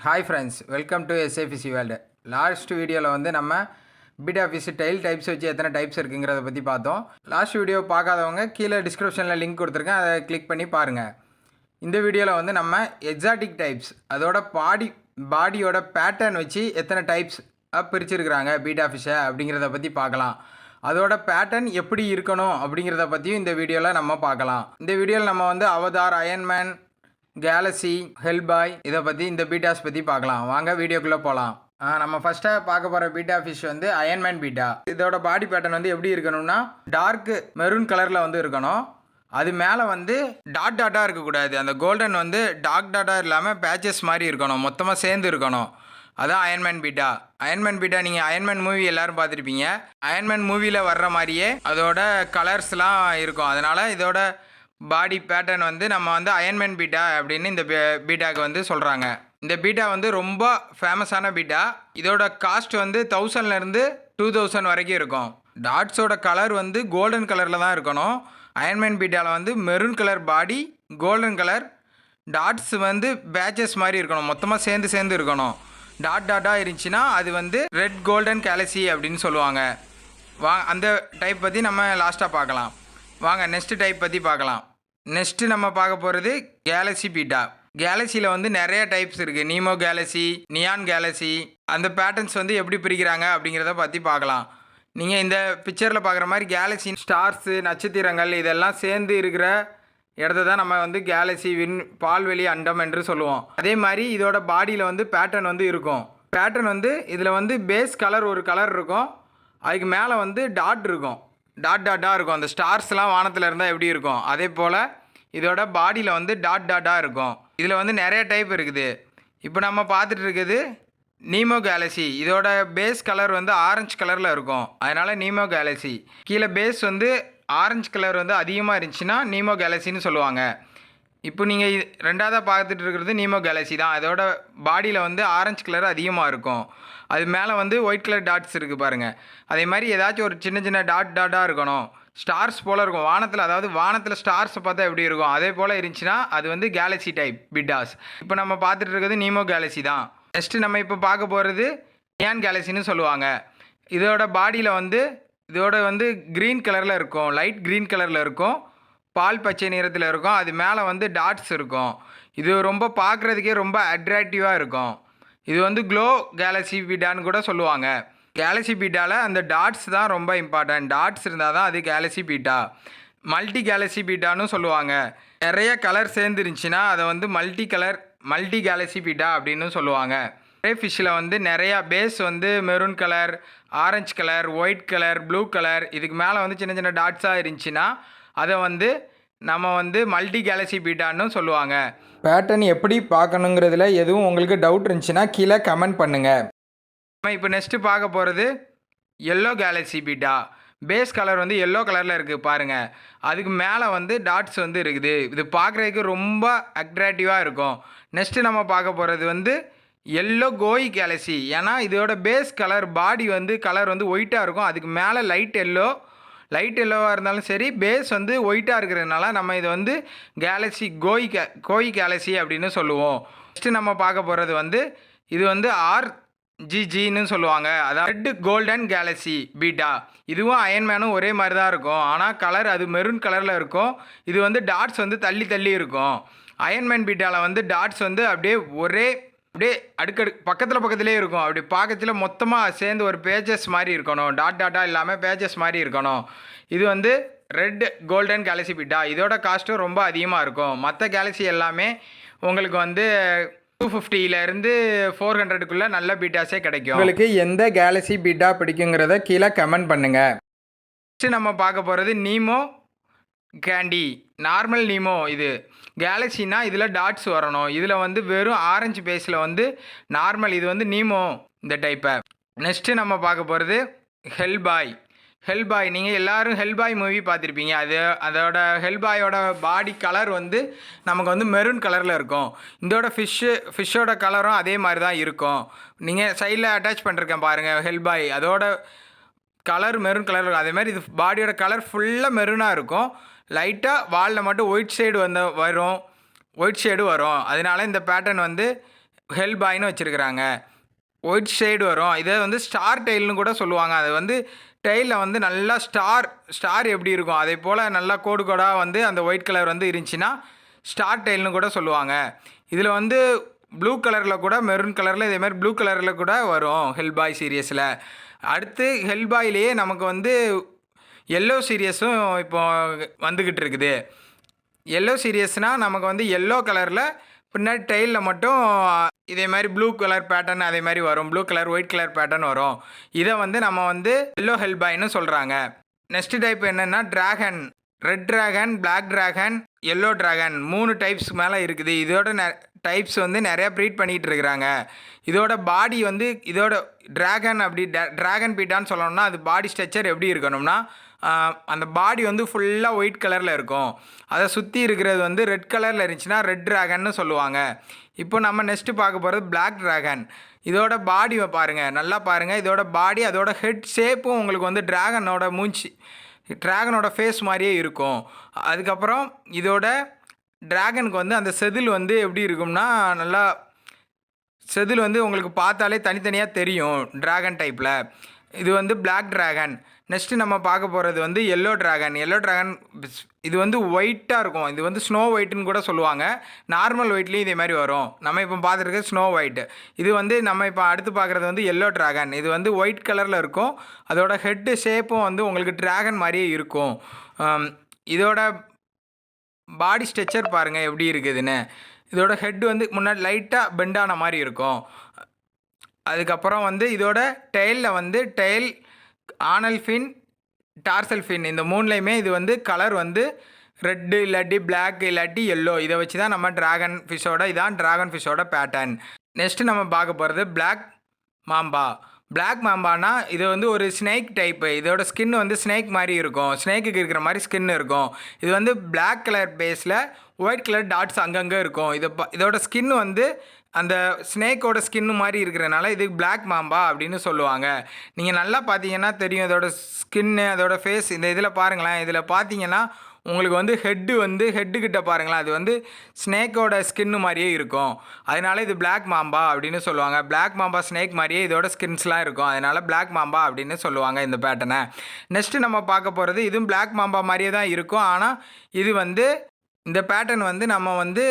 Hi friends, welcome to SABC world. Last வீடியோவில் வந்து நம்ம பீட்டா ஃபிஷ் டைல் டைப்ஸ் வச்சு எத்தனை டைப்ஸ் இருக்குங்கிறத பற்றி பார்த்தோம். லாஸ்ட் வீடியோ பார்க்காதவங்க கீழே டிஸ்கிரிப்ஷனில் லிங்க் கொடுத்துருக்கேன், அதை கிளிக் பண்ணி பாருங்கள். இந்த வீடியோவில் வந்து நம்ம எக்ஸாட்டிக் டைப்ஸ் அதோட பாடியோட பேட்டர்ன் வச்சு எத்தனை டைப்ஸ் பிரிச்சுருக்குறாங்க பீட்டா ஃபிஷ்ஷை அப்படிங்கிறத பற்றி பார்க்கலாம். அதோட பேட்டர்ன் எப்படி இருக்கணும் அப்படிங்கிறத பற்றியும் இந்த வீடியோவில் நம்ம பார்க்கலாம். இந்த வீடியோவில் நம்ம வந்து அவதார், அயன்மேன், கேலக்ஸி, ஹெல்பாய் இதை பற்றி இந்த பீட்டாஸ் பற்றி பார்க்கலாம். வாங்க வீடியோக்குள்ளே போகலாம். நம்ம ஃபஸ்ட்டாக பார்க்க போகிற பீட்டா ஃபிஷ் வந்து அயன்மேன் பீட்டா. இதோட பாடி பேட்டர்ன் வந்து எப்படி இருக்கணும்னா டார்க் மெரூன் கலரில் வந்து இருக்கணும். அது மேலே வந்து டாட் டாட்டாக இருக்கக்கூடாது. அந்த கோல்டன் வந்து டாட் டாட்டாக இல்லாமல் பேச்சஸ் மாதிரி இருக்கணும், மொத்தமாக சேர்ந்து இருக்கணும். அதான் அயன்மேன் பீட்டா. அயன்மேன் பீட்டா நீங்கள் அயன்மேன் மூவி எல்லோரும் பார்த்துருப்பீங்க. அயன்மேன் மூவியில் வர்ற மாதிரியே அதோட கலர்ஸ்லாம் இருக்கும். அதனால் இதோட பாடி பேட்டர்ன் வந்து நம்ம வந்து அயன்மேன் பீட்டா அப்படின்னு இந்த பீட்டாவுக்கு வந்து சொல்கிறாங்க. இந்த பீட்டா வந்து ரொம்ப ஃபேமஸான பீட்டா. இதோட காஸ்ட் வந்து 1000லேருந்து 2000 வரைக்கும் இருக்கும். டாட்ஸோட கலர் வந்து கோல்டன் கலரில் தான் இருக்கணும். அயன்மேன் பீட்டாவில் வந்து maroon colour body, golden colour dots வந்து பேச்சஸ் மாதிரி இருக்கணும், மொத்தமாக சேர்ந்து இருக்கணும். டாட்டாக இருந்துச்சுன்னா அது வந்து ரெட் கோல்டன் கேலக்ஸி அப்படின்னு சொல்லுவாங்க. அந்த டைப் பற்றி நம்ம லாஸ்ட்டாக பார்க்கலாம். வாங்க நெக்ஸ்ட் டைப் பற்றி பார்க்கலாம். நெக்ஸ்ட்டு நம்ம பார்க்க போகிறது கேலக்ஸி பீட்டா. கேலக்ஸியில் வந்து நிறைய டைப்ஸ் இருக்குது. Nemo Galaxy, neon Galaxy. அந்த பேட்டர்ன்ஸ் வந்து எப்படி பிரிக்கிறாங்க அப்படிங்கிறத பற்றி பார்க்கலாம். நீங்கள் இந்த பிக்சரில் பார்க்குற மாதிரி கேலக்ஸி, ஸ்டார்ஸு, நட்சத்திரங்கள் இதெல்லாம் சேர்ந்து இருக்கிற இடத்த தான் நம்ம வந்து கேலக்ஸி, பால்வெளி அண்டம் என்று சொல்லுவோம். அதே மாதிரி இதோட பாடியில் வந்து பேட்டர்ன் வந்து இருக்கும். பேட்டர்ன் வந்து இதில் வந்து பேஸ் கலர் ஒரு கலர் இருக்கும், அதுக்கு மேலே வந்து டாட் இருக்கும், டாட்டாக இருக்கும். அந்த ஸ்டார்ஸ்லாம் வானத்தில் இருந்தால் எப்படி இருக்கும் அதே போல் இதோட பாடியில் வந்து டாட்டாக இருக்கும். இதில் வந்து நிறைய டைப் இருக்குது. இப்போ நம்ம பார்த்துட்டு இருக்குது நீமோ கேலக்ஸி. இதோட பேஸ் கலர் வந்து ஆரஞ்சு கலரில் இருக்கும், அதனால் நீமோ கேலக்ஸி. கீழே பேஸ் வந்து ஆரஞ்சு கலர் வந்து அதிகமாக இருந்துச்சுன்னா நீமோ கேலக்ஸின்னு சொல்லுவாங்க. இப்போ நீங்கள் ரெண்டாவதாக பார்த்துட்டு இருக்கிறது நீமோ கேலக்ஸி தான். அதோட பாடியில் வந்து ஆரஞ்சு கலர் அதிகமாக இருக்கும். அது மேலே வந்து ஒயிட் கலர் டாட்ஸ் இருக்குது பாருங்கள். அதே மாதிரி ஏதாச்சும் ஒரு சின்ன டாட்டாக இருக்கணும், ஸ்டார்ஸ் போல் இருக்கும் வானத்தில். அதாவது வானத்தில் ஸ்டார்ஸை பார்த்தா எப்படி இருக்கும் அதே போல் இருந்துச்சுன்னா அது வந்து கேலக்ஸி டைப் பீட்டாஸ். இப்போ நம்ம பார்த்துட்டு இருக்கிறது நீமோ கேலக்ஸி தான். நெக்ஸ்ட்டு நம்ம இப்போ பார்க்க போகிறது நியான் கேலக்ஸின்னு சொல்லுவாங்க. இதோட பாடியில் வந்து இதோட வந்து க்ரீன் கலரில் இருக்கும், லைட் க்ரீன் கலரில் இருக்கும், பால் பச்சை நிறத்தில் இருக்கும். அது மேலே வந்து டாட்ஸ் இருக்கும். இது ரொம்ப பார்க்குறதுக்கே ரொம்ப அட்ராக்டிவாக இருக்கும். இது வந்து க்ளோ கேலக்ஸி பீட்டான்னு கூட சொல்லுவாங்க. கேலக்ஸி பீட்டாவில் அந்த டாட்ஸ் தான் ரொம்ப இம்பார்ட்டன்ட். டாட்ஸ் இருந்தால் தான் அது கேலக்ஸி பீட்டா. மல்டி கேலக்ஸி பீட்டான்னு சொல்லுவாங்க. நிறைய கலர் சேர்ந்துருந்துச்சின்னா அதை வந்து மல்டி கேலக்ஸி பீட்டா அப்படின்னு சொல்லுவாங்க. ஒரே ஃபிஷ்ஷில் வந்து நிறையா பேஸ் வந்து maroon colour, orange colour, white colour, blue colour, இதுக்கு மேலே வந்து சின்ன டாட்ஸாக இருந்துச்சுன்னா அதை வந்து நம்ம வந்து மல்டி கேலக்ஸி பீட்டான்னு சொல்லுவாங்க. பேட்டர்ன் எப்படி பார்க்கணுங்கிறதுல எதுவும் உங்களுக்கு டவுட் இருந்துச்சுன்னா கீழே கமெண்ட் பண்ணுங்கள். நம்ம இப்போ நெக்ஸ்ட்டு பார்க்க போகிறது yellow galaxy beta. Base colour வந்து எல்லோ கலரில் இருக்குது பாருங்கள். அதுக்கு மேலே வந்து டாட்ஸ் வந்து இருக்குது. இது பார்க்குறதுக்கு ரொம்ப அட்ராக்டிவாக இருக்கும். நெக்ஸ்ட்டு நம்ம பார்க்க போகிறது வந்து எல்லோ கோய் கேலக்ஸி. ஏன்னா இதோட பேஸ் கலர் பாடி வந்து கலர் வந்து ஒயிட்டாக இருக்கும், அதுக்கு மேலே லைட் எல்லோவாக இருந்தாலும் சரி, பேஸ் வந்து ஒயிட்டாக இருக்கிறதுனால நம்ம இதை வந்து கேலக்ஸி கோய் கேலக்ஸி அப்படின்னு சொல்லுவோம். நெக்ஸ்ட்டு நம்ம பார்க்க போகிறது வந்து இது வந்து RGGன்னு சொல்லுவாங்க. அதாவது ரெட் கோல்டன் கேலக்ஸி பீட்டா. இதுவும் அயன்மேனும் ஒரே மாதிரி தான் இருக்கும், ஆனால் கலர் அது மெரூன் கலரில் இருக்கும். இது வந்து டாட்ஸ் வந்து தள்ளி இருக்கும். அயன்மேன் பீட்டாவில் வந்து டாட்ஸ் வந்து அப்படியே பக்கத்திலே இருக்கும். அப்படி பார்க்கறதுல மொத்தமாக சேர்ந்து ஒரு பேஜஸ் மாதிரி இருக்கணும், டாட்டா இல்லாமல் பேஜஸ் மாதிரி இருக்கணும். இது வந்து ரெட் கோல்டன் கேலக்ஸி பீட்டா. இதோட காஸ்ட்டும் ரொம்ப அதிகமாக இருக்கும். மற்ற கேலக்ஸி எல்லாமே உங்களுக்கு வந்து 250லேருந்து 400க்குள்ளே நல்ல பீட்டாஸே கிடைக்கும். உங்களுக்கு எந்த கேலக்ஸி பீட்டா பிடிக்குங்கிறத கீழே கமெண்ட் பண்ணுங்கள். நெக்ஸ்ட்டு நம்ம பார்க்க போகிறது நீமோ கேண்டி. Normal Nemo. இது கேலக்ஸினா இதில் டாட்ஸ் வரணும். இதில் வந்து வெறும் ஆரஞ்சு பேஸில் வந்து நார்மல். இது வந்து நீமோ இந்த டைப்பை. நெக்ஸ்ட்டு நம்ம பார்க்க போகிறது ஹெல்பாய். நீங்கள் எல்லோரும் ஹெல்பாய் மூவி பார்த்துருப்பீங்க. அதோட ஹெல்பாயோட பாடி கலர் வந்து நமக்கு வந்து மெரூன் கலரில் இருக்கும். இதோட ஃபிஷ்ஷோட கலரும் அதே மாதிரி தான் இருக்கும். நீங்கள் சைடில் அட்டாச் பண்ணிருக்கேன் பாருங்கள் ஹெல்பாய். அதோட கலர் மெரூன் கலர் இருக்கும். அதேமாதிரி இது பாடியோட கலர் ஃபுல்லாக மெரூனாக இருக்கும். லைட்டாக வாலில் மட்டும் ஒயிட் ஷேடு வரும். அதனால இந்த பேட்டர்ன் வந்து ஹெல் பாய்னு வச்சுருக்கிறாங்க. ஒயிட் ஷேடு வரும். இதை வந்து ஸ்டார் டெயில்னு கூட சொல்லுவாங்க. அது வந்து டெயிலில் வந்து நல்லா ஸ்டார் எப்படி இருக்கும் அதே போல் நல்லா கோடு கோடாக வந்து அந்த ஒயிட் கலர் வந்து இருந்துச்சுன்னா ஸ்டார் டெயில்னு கூட சொல்லுவாங்க. இதில் வந்து ப்ளூ கலரில் கூட மெரூன் கலரில் இதேமாதிரி ப்ளூ கலரில் கூட வரும் ஹெல்பாய் சீரியஸில். அடுத்து ஹெல்பாயிலேயே நமக்கு வந்து எல்லோ சீரியஸும் இப்போ வந்துக்கிட்டு இருக்குது. எல்லோ சீரியஸ்னால் நமக்கு வந்து எல்லோ கலரில் பின்னாடி டெயிலில் மட்டும் இதே மாதிரி ப்ளூ கலர் பேட்டர்ன் அதே மாதிரி வரும். Blue colour white colour pattern வரும். இதை வந்து நம்ம வந்து எல்லோ ஹெல்பாய்னு சொல்கிறாங்க. நெக்ஸ்ட் டைப் என்னென்னா dragon. Red dragon, black dragon, yellow dragon 3 types மேலே இருக்குது. இதோட டைப்ஸ் வந்து நிறையா ப்ரீட் பண்ணிகிட்டு இருக்கிறாங்க. இதோட பாடி வந்து இதோட ட்ராகன் அப்படி ட்ராகன் பீட்டான்னு சொல்லணும்னா அது பாடி ஸ்ட்ரக்சர் எப்படி இருக்கணும்னா அந்த பாடி வந்து ஃபுல்லாக ஒயிட் கலரில் இருக்கும். அதை சுற்றி இருக்கிறது வந்து ரெட் கலரில் இருந்துச்சுன்னா ரெட் ட்ராகன்னு சொல்லுவாங்க. இப்போ நம்ம நெக்ஸ்ட்டு பார்க்க போகிறது பிளாக் ட்ராகன். இதோட பாடி பாருங்கள், நல்லா பாருங்கள். இதோட பாடி அதோட ஹெட் ஷேப்பும் உங்களுக்கு வந்து ட்ராகனோட ஃபேஸ் மாதிரியே இருக்கும். அதுக்கப்புறம் இதோட ட்ராகனுக்கு வந்து அந்த செதில் வந்து எப்படி இருக்கும்னா நல்லா செதில் வந்து உங்களுக்கு பார்த்தாலே தனித்தனியாக தெரியும் ட்ராகன் டைப்பில். இது வந்து பிளாக் ட்ராகன். நெக்ஸ்ட்டு நம்ம பார்க்க போகிறது வந்து எல்லோ ட்ராகன். இது வந்து ஒயிட்டாக இருக்கும். இது வந்து ஸ்னோ ஒயிட்டுன்னு கூட சொல்லுவாங்க. நார்மல் ஒயிட்லேயும் இதே மாதிரி வரும். நம்ம இப்போ பார்த்துருக்க ஸ்னோ ஒயிட். இது வந்து நம்ம இப்போ அடுத்து பார்க்குறது வந்து எல்லோ ட்ராகன். இது வந்து ஒயிட் கலரில் இருக்கும். அதோட ஹெட்டு ஷேப்பும் வந்து உங்களுக்கு ட்ராகன் மாதிரியே இருக்கும். இதோட பாடி ஸ்ட்ரக்சர் பாருங்கள் எப்படி இருக்குதுன்னு. இதோட ஹெட் வந்து முன்னாடி லைட்டாக பெண்டான மாதிரி இருக்கும். அதுக்கப்புறம் வந்து இதோட டெயிலில் வந்து ஆனல் ஃபின், டார்சல் ஃபின் இந்த 3லையுமே இது வந்து கலர் வந்து ரெட்டு இல்லாட்டி பிளாக் இல்லாட்டி எல்லோ. இதை வச்சு தான் நம்ம ட்ராகன் ஃபிஷ்ஷோட பேட்டர்ன். நெக்ஸ்ட்டு நம்ம பார்க்க போகிறது பிளாக் மாம்பா. பிளாக் மாம்பானா இது வந்து ஒரு ஸ்னேக் டைப்பு. இதோட ஸ்கின் வந்து ஸ்னேக் மாதிரி இருக்கும். ஸ்னேக்குக்கு இருக்கிற மாதிரி ஸ்கின் இருக்கும். இது வந்து பிளாக் கலர் பேஸில் ஒயிட் கலர் டாட்ஸ் அங்கங்கே இருக்கும். இதோட ஸ்கின் வந்து அந்த ஸ்னேக்கோட ஸ்கின்னு மாதிரி இருக்கிறனால இது பிளாக் மாம்பா அப்படின்னு சொல்லுவாங்க. நீங்கள் நல்லா பார்த்தீங்கன்னா தெரியும் இதோட ஸ்கின்னு அதோட ஃபேஸ். இந்த இதில் பாருங்களேன். இதில் பார்த்தீங்கன்னா உங்களுக்கு வந்து ஹெட்டுக்கிட்ட பாருங்களேன். அது வந்து ஸ்னேக்கோட ஸ்கின்னு மாதிரியே இருக்கும். அதனால இது பிளாக் மாம்பா அப்படின்னு சொல்லுவாங்க. பிளாக் மாம்பா ஸ்னேக் மாதிரியே இதோட ஸ்கின்ஸ்லாம் இருக்கும். அதனால் பிளாக் மாம்பா அப்படின்னு சொல்லுவாங்க இந்த பேட்டர்னை. நெக்ஸ்ட்டு நம்ம பார்க்க போகிறது இதுவும் பிளாக் மாம்பா மாதிரியே தான் இருக்கும். ஆனால் இது வந்து இந்த பேட்டர்ன் வந்து நம்ம வந்து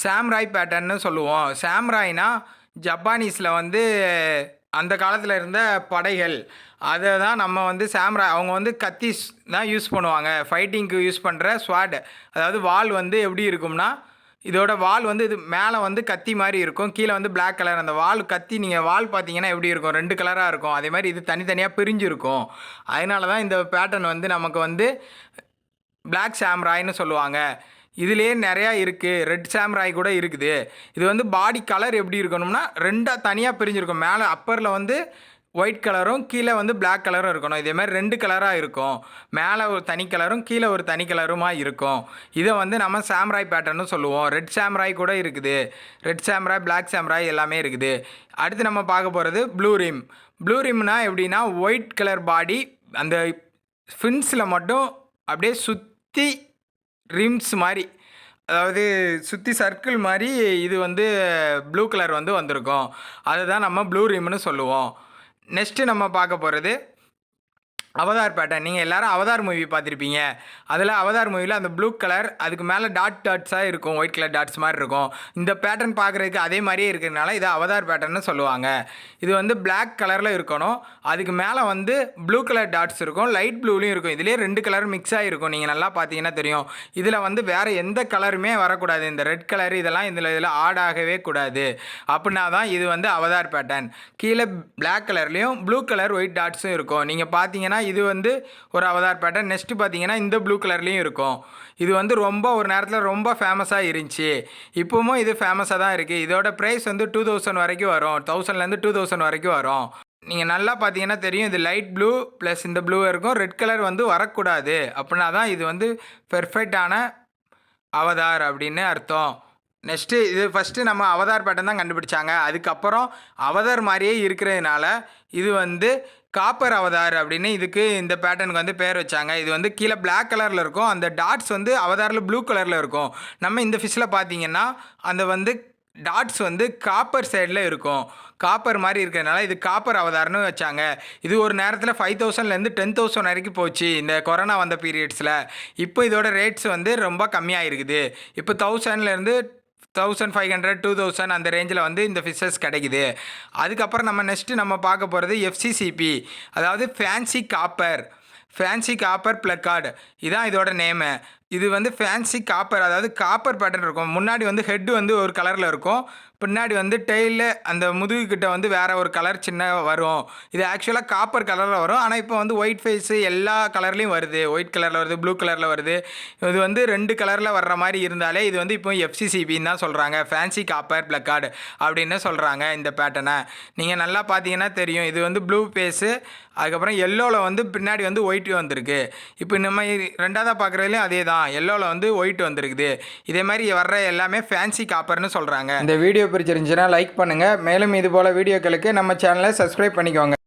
சாம்ராய் பேட்டர்ன்னு சொல்லுவோம். சாம்ராய்னா ஜப்பானீஸில் வந்து அந்த காலத்தில் இருந்த படைகள் அதை தான் நம்ம வந்து சாம்ராய். அவங்க வந்து கத்தி தான் யூஸ் பண்ணுவாங்க. ஃபைட்டிங்க்கு யூஸ் பண்ணுற ஸ்வாட். அதாவது வால் வந்து எப்படி இருக்கும்னா இதோட வால் வந்து இது மேலே வந்து கத்தி மாதிரி இருக்கும். கீழே வந்து பிளாக் கலர். அந்த கத்தி நீங்கள் வால் பார்த்தீங்கன்னா எப்படி இருக்கும் 2 கலராக இருக்கும். அதே மாதிரி இது தனித்தனியாக பிரிஞ்சிருக்கும். அதனால தான் இந்த பேட்டர்ன் வந்து நமக்கு வந்து பிளாக் சாம்ராய்னு சொல்லுவாங்க. இதுலேயே நிறையா இருக்குது. ரெட் சாம்ராய் கூட இருக்குது. இது வந்து பாடி கலர் எப்படி இருக்கணும்னா 2 தனியாக பிரிஞ்சிருக்கும். மேலே அப்பரில் வந்து ஒயிட் கலரும் கீழே வந்து பிளாக் கலரும் இருக்கணும். இதேமாதிரி 2 கலராக இருக்கும். மேலே ஒரு தனி கலரும் கீழே ஒரு தனி கலருமா இருக்கும். இதை வந்து நம்ம சாம்ராய் பேட்டர்னு சொல்லுவோம். ரெட் சாம்ராய் கூட இருக்குது. ரெட் சாம்ராய், பிளாக் சாம்ராய் எல்லாமே இருக்குது. அடுத்து நம்ம பார்க்க போகிறது ப்ளூ ரிம். ப்ளூ ரிம்னா எப்படின்னா ஒயிட் கலர் பாடி, அந்த ஃபின்ஸில் மட்டும் அப்படியே சுற்றி ரிம்ஸ் மாதிரி, அதாவது சுற்றி சர்க்கிள் மாதிரி இது வந்து ப்ளூ கலர் வந்து வந்திருக்கும். அதுதான் நம்ம ப்ளூ ரிம்னு சொல்லுவோம். நெக்ஸ்ட்டு நம்ம பார்க்க போகிறது அவதார் பேட்டர்ன். நீங்கள் எல்லோரும் அவதார் மூவி பார்த்துருப்பீங்க. அதில் அவதார் மூவியில் அந்த ப்ளூ கலர் அதுக்கு மேலே டாட்ஸாக இருக்கும். ஒயிட் கலர் டாட்ஸ் மாதிரி இருக்கும். இந்த பேட்டர்ன் பார்க்குறதுக்கு அதே மாதிரியே இருக்கிறதுனால இதை அவதார் பேட்டர்னு சொல்லுவாங்க. இது வந்து பிளாக் கலரில் இருக்கணும். அதுக்கு மேலே வந்து ப்ளூ கலர் டாட்ஸ் இருக்கும். லைட் ப்ளூலையும் இருக்கும். இதிலே 2 கலர் மிக்ஸ் ஆகிருக்கும். நீங்கள் நல்லா பார்த்தீங்கன்னா தெரியும். இதில் வந்து வேறு எந்த கலருமே வரக்கூடாது. இந்த ரெட் கலர் இதெல்லாம் இதில் ஆட் ஆகவே கூடாது. அப்படின்னா தான் இது வந்து அவதார் பேட்டர்ன். கீழே பிளாக் கலர்லேயும் ப்ளூ கலர் ஒயிட் டாட்ஸும் இருக்கும். நீங்கள் பார்த்தீங்கன்னா இது வந்து ஒரு அவதார் பேட்டர்ன். நெக்ஸ்ட்டு பார்த்தீங்கன்னா இந்த ப்ளூ கலர்லேயும் இருக்கும். இது வந்து ரொம்ப ஒரு நேரத்தில் ரொம்ப ஃபேமஸாக இருந்துச்சு. இப்போவும் இது ஃபேமஸாக தான் இருக்குது. இதோட ப்ரைஸ் வந்து 2000 வரைக்கும் வரும். 1000லேருந்து 2000 வரைக்கும் வரும். நீங்கள் நல்லா பார்த்தீங்கன்னா தெரியும். இது லைட் ப்ளூ ப்ளஸ் இந்த ப்ளூ இருக்கும். ரெட் கலர் வந்து வரக்கூடாது. அப்படின்னா தான் இது வந்து பெர்ஃபெக்டான அவதார் அப்படின்னு அர்த்தம். நெக்ஸ்ட்டு இது ஃபஸ்ட்டு நம்ம அவதார் பேட்டர்ன் தான் கண்டுபிடிச்சாங்க. அதுக்கப்புறம் அவதார் மாதிரியே இருக்கிறதுனால இது வந்து காப்பர் அவதார் அப்படின்னு இதுக்கு இந்த பேட்டர்னுக்கு வந்து பேர் வச்சாங்க. இது வந்து கீழே பிளாக் கலரில் இருக்கும். அந்த டாட்ஸ் வந்து அவதாரில் ப்ளூ கலரில் இருக்கும். நம்ம இந்த ஃபிஷ்ஷில் பார்த்தீங்கன்னா அந்த வந்து டாட்ஸ் வந்து காப்பர் சைடில் இருக்கும். காப்பர் மாதிரி இருக்கிறதுனால இது காப்பர் அவதார்னு வச்சாங்க. இது ஒரு நேரத்தில் 5000லேருந்து 10,000 வரைக்கும் போச்சு இந்த கொரோனா வந்த பீரியட்ஸில். இப்போ இதோட ரேட்ஸ் வந்து ரொம்ப கம்மியாக இருக்குது. இப்போ 1000லேருந்து 1500 2000 அந்த ரேஞ்சில் வந்து இந்த ஃபிஷ்ஷஸ் கிடைக்குது. அதுக்கப்புறம் நம்ம நெக்ஸ்ட்டு நம்ம பார்க்க போகிறது எஃப்சிசிபி, அதாவது ஃபேன்சி காப்பர் பிளக்கார்டு. இதான் இதோட நேமு. இது வந்து ஃபேன்சி காப்பர், அதாவது காப்பர் பேட்டர்ன் இருக்கும். முன்னாடி வந்து ஹெட்டு வந்து ஒரு கலரில் இருக்கும், பின்னாடி வந்து டெய்லில் அந்த முதுகுக்கிட்ட வந்து வேறு ஒரு கலர் சின்ன வரும். இது ஆக்சுவலாக காப்பர் கலரில் வரும். ஆனால் இப்போ வந்து ஒயிட் ஃபேஸு எல்லா கலர்லேயும் வருது. ஒயிட் கலரில் வருது, ப்ளூ கலரில் வருது. இது வந்து 2 கலரில் வர்ற மாதிரி இருந்தாலே இது வந்து இப்போ எஃப்சிசிபின்னு தான் சொல்கிறாங்க. ஃபேன்சி காப்பர் பிளக்கார்டு அப்படின்னு சொல்கிறாங்க இந்த பேட்டர்னை. நீங்கள் நல்லா பார்த்தீங்கன்னா தெரியும். இது வந்து ப்ளூ ஃபேஸு, அதுக்கப்புறம் எல்லோவில் வந்து பின்னாடி வந்து ஒயிட் வந்திருக்கு. இப்போ நம்ம 2ஆவதாக பார்க்குறதுலையும் அதே தான், எல்லோவில் வந்து ஒயிட் வந்திருக்குது. இதே மாதிரி வர்ற எல்லாமே ஃபேன்சி காப்பர்னு சொல்கிறாங்க. இந்த வீடியோ பிடிச்சிருந்துச்சுன்னா லைக் பண்ணுங்கள். மேலும் இது போல் வீடியோக்களுக்கு நம்ம சேனலை சப்ஸ்கிரைப் பண்ணிக்கோங்க.